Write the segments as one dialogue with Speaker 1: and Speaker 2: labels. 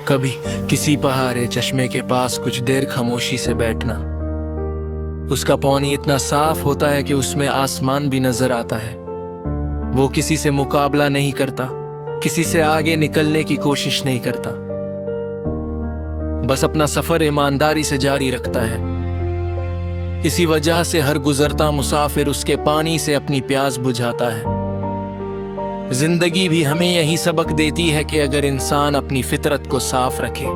Speaker 1: कभी किसी पहाड़े चश्मे के पास कुछ देर खामोशी से बैठना। उसका पानी इतना साफ होता है कि उसमें आसमान भी नजर आता है। वो किसी से मुकाबला नहीं करता, किसी से आगे निकलने की कोशिश नहीं करता, बस अपना सफर ईमानदारी से जारी रखता है। इसी वजह से हर गुजरता मुसाफिर उसके पानी से अपनी प्यास बुझाता है। जिंदगी भी हमें यही सबक देती है कि अगर इंसान अपनी फितरत को साफ रखे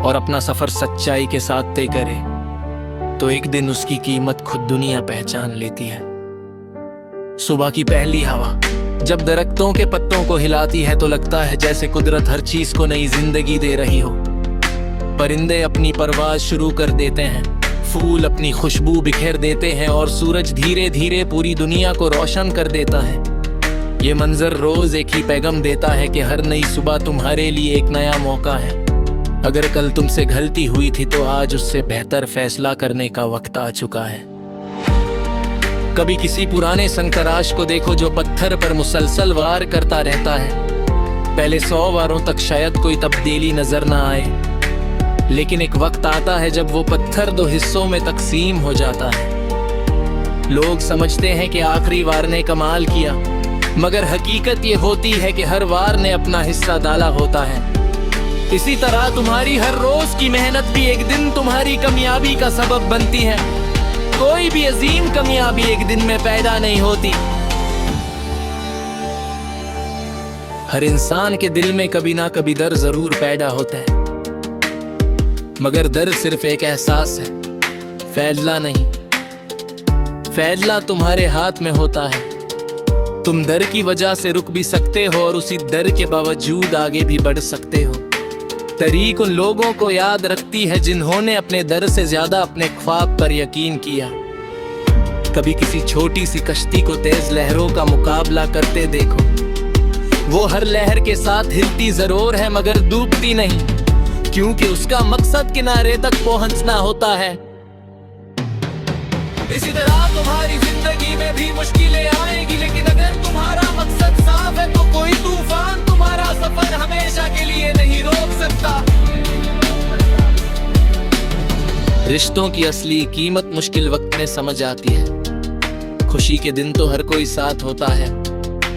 Speaker 1: और अपना सफर सच्चाई के साथ तय करे तो एक दिन उसकी कीमत खुद दुनिया पहचान लेती है। सुबह की पहली हवा जब दरख्तों के पत्तों को हिलाती है तो लगता है जैसे कुदरत हर चीज को नई जिंदगी दे रही हो। परिंदे अपनी परवाज शुरू कर देते हैं, फूल अपनी खुशबू बिखेर देते हैं और सूरज धीरे धीरे पूरी दुनिया को रोशन कर देता है। ये मंजर रोज एक ही पैगाम देता है कि हर नई सुबह तुम्हारे लिए एक नया मौका है। अगर कल तुमसे गलती हुई थी तो आज उससे बेहतर फैसला करने का वक्त आ चुका है। कभी किसी पुराने संतराश को देखो जो पत्थर पर मुसलसल वार करता रहता है। पहले 100 वारों तक शायद कोई तब्दीली नजर ना आए, लेकिन एक वक्त आता है जब वो पत्थर 2 हिस्सों में तकसीम हो जाता है। लोग समझते हैं कि आखिरी वार ने कमाल किया, मगर हकीकत ये होती है कि हर वार ने अपना हिस्सा डाला होता है। इसी तरह तुम्हारी हर रोज की मेहनत भी एक दिन तुम्हारी कामयाबी का सबब बनती है। कोई भी अजीम कामयाबी एक दिन में पैदा नहीं होती। हर इंसान के दिल में कभी ना कभी डर जरूर पैदा होता है, मगर डर सिर्फ एक एहसास है, फैसला नहीं। फैसला तुम्हारे हाथ में होता है। तुम डर की वजह से रुक भी सकते हो और उसी डर के बावजूद आगे भी बढ़ सकते हो। तारीख उन लोगों को याद रखती है जिन्होंने अपने डर से ज्यादा अपने ख्वाब पर यकीन किया। कभी किसी छोटी सी कश्ती को तेज लहरों का मुकाबला करते देखो। वो हर लहर के साथ हिलती जरूर है मगर डूबती नहीं, क्योंकि उसका मकसद किनारे तक पहुंचना होता है। इसी तरह तुम्हारी जिंदगी में भी मुश्किलें आएगी, लेकिन अगर तुम्हारा मकसद साफ है तो कोई तूफान तुम्हारा सफर हमेशा के लिए नहीं रोक सकता। रिश्तों की असली कीमत मुश्किल वक्त में समझ आती है। खुशी के दिन तो हर कोई साथ होता है,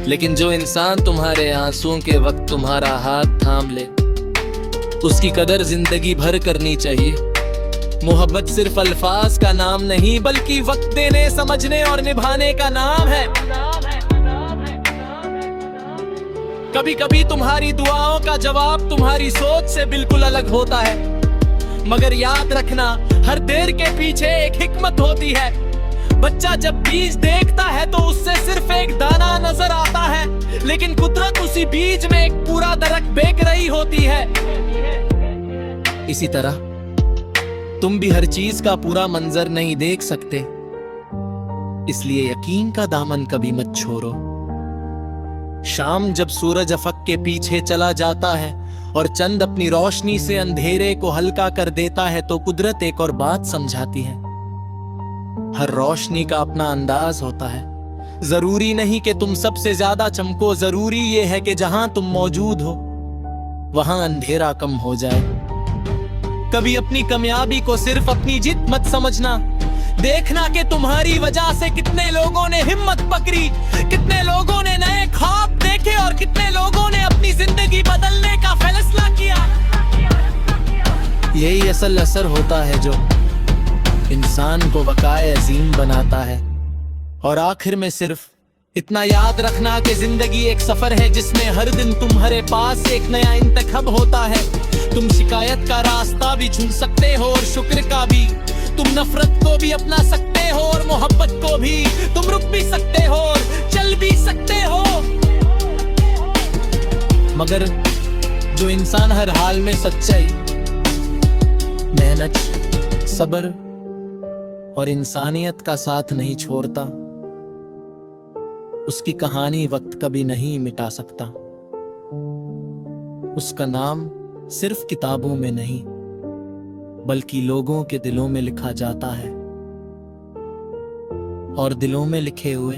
Speaker 1: लेकिन जो इंसान तुम्हारे आंसुओं के वक्त तुम्हारा हाथ थाम ले उसकी कदर जिंदगी भर करनी चाहिए। मोहब्बत सिर्फ अल्फाज का नाम नहीं बल्कि वक्त देने, समझने और निभाने का नाम है। कभी कभी तुम्हारी दुआओं का जवाब तुम्हारी सोच से बिल्कुल अलग होता है, मगर याद रखना हर देर के पीछे एक हिकमत होती है। बच्चा जब बीज देखता है तो उससे सिर्फ एक दाना नजर आता है, लेकिन कुदरत उसी बीज में एक पूरा दरख्त बेक रही होती है। इसी तरह तुम भी हर चीज का पूरा मंजर नहीं देख सकते, इसलिए यकीन का दामन कभी मत छोड़ो। शाम जब सूरज अफक के पीछे चला जाता है और चंद अपनी रोशनी से अंधेरे को हल्का कर देता है तो कुदरत एक और बात समझाती है। हर रोशनी का अपना अंदाज होता है। जरूरी नहीं कि तुम सबसे ज्यादा चमको, जरूरी ये है कि जहां तुम मौजूद हो वहां अंधेरा कम हो जाए। कभी अपनी कामयाबी को सिर्फ अपनी जीत मत समझना। देखना कि तुम्हारी वजह से कितने लोगों ने हिम्मत पकड़ी, कितने लोगों ने नए ख्वाब देखे और कितने लोगों ने अपनी जिंदगी बदलने का फैसला किया। यही असल असर होता है जो इंसान को वकाए अजीम बनाता है। और आखिर में सिर्फ इतना याद रखना कि जिंदगी एक सफर है जिसमें हर दिन तुम्हारे पास एक नया इंतखाब होता है। तुम शिकायत का रास्ता भी चुन सकते हो और शुक्र का भी। तुम नफरत को भी अपना सकते हो और मोहब्बत को भी। तुम रुक भी सकते हो और चल भी सकते हो, मगर जो इंसान हर हाल में सच्चाई, मेहनत, सब्र और इंसानियत का साथ नहीं छोड़ता, उसकी कहानी वक्त कभी नहीं मिटा सकता। उसका नाम सिर्फ किताबों में नहीं बल्कि लोगों के दिलों में लिखा जाता है, और दिलों में लिखे हुए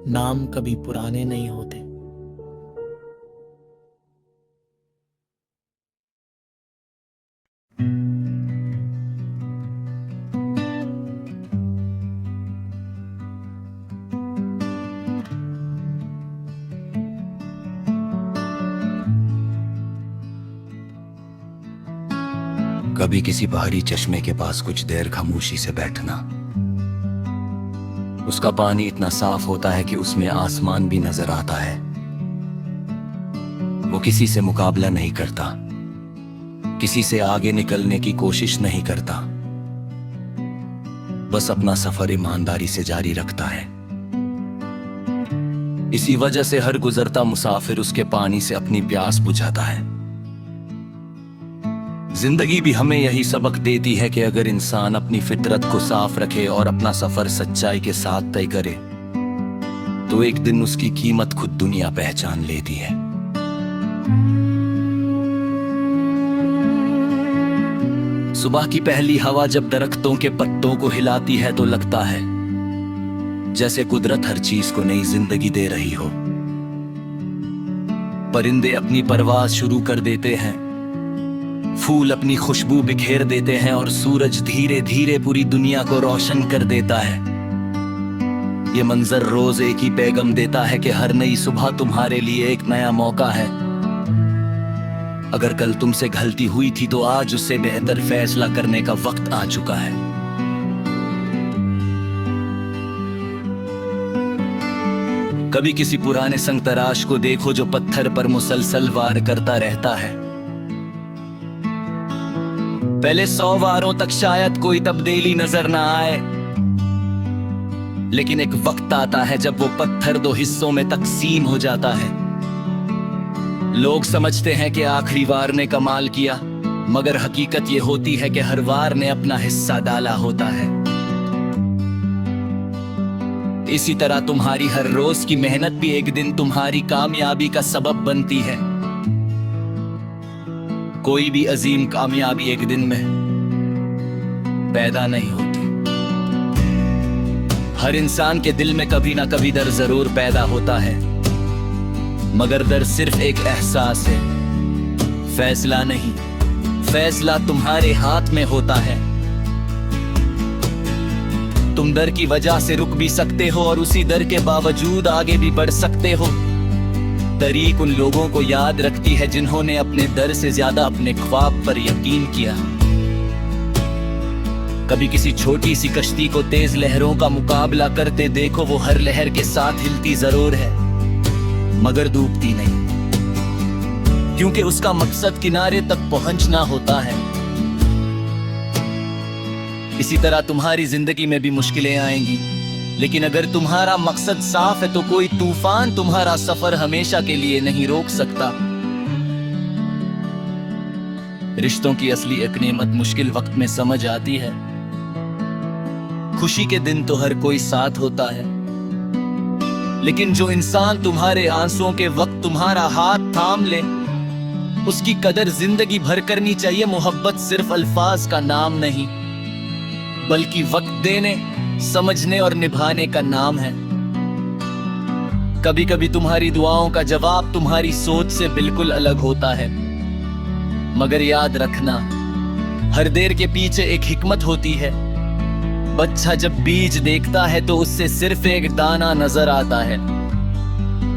Speaker 1: नाम कभी पुराने नहीं होते।
Speaker 2: कभी किसी बाहरी चश्मे के पास कुछ देर खामोशी से बैठना। उसका पानी इतना साफ होता है कि उसमें आसमान भी नजर आता है। वो किसी से मुकाबला नहीं करता, किसी से आगे निकलने की कोशिश नहीं करता, बस अपना सफर ईमानदारी से जारी रखता है। इसी वजह से हर गुजरता मुसाफिर उसके पानी से अपनी प्यास बुझाता है। जिंदगी भी हमें यही सबक देती है कि अगर इंसान अपनी फितरत को साफ रखे और अपना सफर सच्चाई के साथ तय करे, तो एक दिन उसकी कीमत खुद दुनिया पहचान लेती है। सुबह की पहली हवा जब दरख्तों के पत्तों को हिलाती है तो लगता है जैसे कुदरत हर चीज को नई जिंदगी दे रही हो। परिंदे अपनी परवास शुरू कर देते हैं, फूल अपनी खुशबू बिखेर देते हैं और सूरज धीरे धीरे पूरी दुनिया को रोशन कर देता है। ये मंजर रोज एक ही पैगाम देता है कि हर नई सुबह तुम्हारे लिए एक नया मौका है। अगर कल तुमसे गलती हुई थी तो आज उससे बेहतर फैसला करने का वक्त आ चुका है। कभी किसी पुराने संगतराश को देखो जो पत्थर पर मुसलसल वार करता रहता है। पहले 100 वारों तक शायद कोई तब्दीली नजर ना आए, लेकिन एक वक्त आता है जब वो पत्थर 2 हिस्सों में तकसीम हो जाता है। लोग समझते हैं कि आखिरी वार ने कमाल किया, मगर हकीकत ये होती है कि हर वार ने अपना हिस्सा डाला होता है। इसी तरह तुम्हारी हर रोज की मेहनत भी एक दिन तुम्हारी कामयाबी का सबब बनती है। कोई भी अजीम कामयाबी एक दिन में पैदा नहीं होती। हर इंसान के दिल में कभी ना कभी डर जरूर पैदा होता है, मगर डर सिर्फ एक एहसास है, फैसला नहीं। फैसला तुम्हारे हाथ में होता है। तुम डर की वजह से रुक भी सकते हो और उसी डर के बावजूद आगे भी बढ़ सकते हो। तारीख उन लोगों को याद रखती है जिन्होंने अपने डर से ज्यादा अपने ख्वाब पर यकीन किया। कभी किसी छोटी सी कश्ती को तेज लहरों का मुकाबला करते देखो, वो हर लहर के साथ हिलती जरूर है मगर डूबती नहीं, क्योंकि उसका मकसद किनारे तक पहुंचना होता है। इसी तरह तुम्हारी जिंदगी में भी मुश्किलें आएंगी, लेकिन अगर तुम्हारा मकसद साफ है तो कोई तूफान तुम्हारा सफर हमेशा के लिए नहीं रोक सकता। रिश्तों की असली अहमियत मुश्किल वक्त में समझ आती है। खुशी के दिन तो हर कोई साथ होता है, लेकिन जो इंसान तुम्हारे आंसुओं के वक्त तुम्हारा हाथ थाम ले, उसकी कदर जिंदगी भर करनी चाहिए। मोहब्बत सिर्फ अल्फाज का नाम नहीं, बल्कि वक्त देने, समझने और निभाने का नाम है। कभी कभी तुम्हारी दुआओं का जवाब तुम्हारी सोच से बिल्कुल अलग होता है, मगर याद रखना, हर देर के पीछे एक हिकमत होती है। बच्चा जब बीज देखता है तो उससे सिर्फ एक दाना नजर आता है,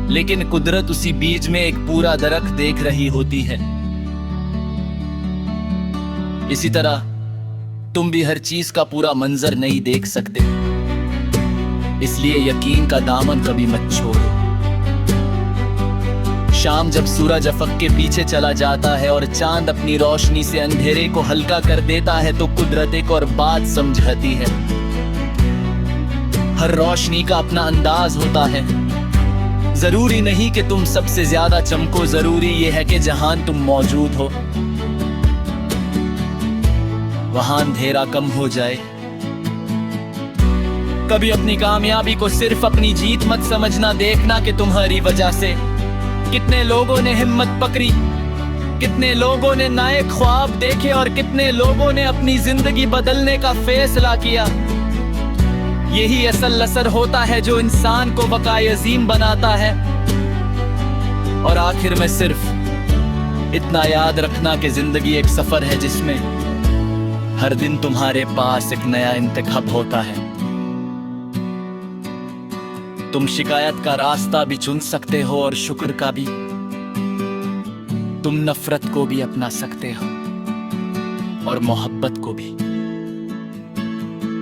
Speaker 2: लेकिन कुदरत उसी बीज में एक पूरा दरख्त देख रही होती है। इसी तरह तुम भी हर चीज का पूरा मंजर नहीं देख सकते, इसलिए यकीन का दामन कभी मत छोड़ो। शाम जब सूरज अफक के पीछे चला जाता है और चांद अपनी रोशनी से अंधेरे को हल्का कर देता है तो कुदरत एक और बात समझाती है। हर रोशनी का अपना अंदाज होता है। जरूरी नहीं कि तुम सबसे ज्यादा चमको, जरूरी यह है कि जहां तुम मौजूद हो वहां अंधेरा कम हो जाए। कभी अपनी कामयाबी को सिर्फ अपनी जीत मत समझना। देखना कि तुम्हारी वजह से कितने लोगों ने हिम्मत पकड़ी, कितने लोगों ने नए ख्वाब देखे और कितने लोगों ने अपनी जिंदगी बदलने का फैसला किया। यही असल असर होता है जो इंसान को बकाए अजीम बनाता है। और आखिर में सिर्फ इतना याद रखना कि जिंदगी एक सफर है जिसमें हर दिन तुम्हारे पास एक नया इंतखाब होता है। तुम शिकायत का रास्ता भी चुन सकते हो और शुक्र का भी। तुम नफरत को भी अपना सकते हो।
Speaker 1: और मोहब्बत को भी।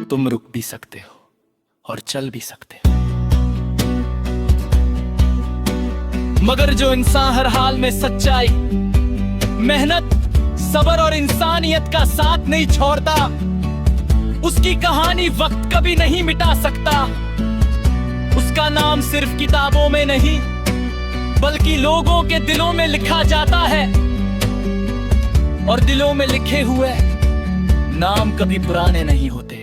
Speaker 1: तुम रुक भी सकते हो और चल भी सकते हो,
Speaker 2: मगर जो इंसान हर हाल में सच्चाई, मेहनत, सब्र और इंसानियत का साथ नहीं छोड़ता, उसकी कहानी वक्त कभी नहीं मिटा सकता। उसका नाम सिर्फ किताबों में नहीं बल्कि लोगों के दिलों में लिखा जाता है, और दिलों में लिखे हुए नाम कभी पुराने नहीं होते।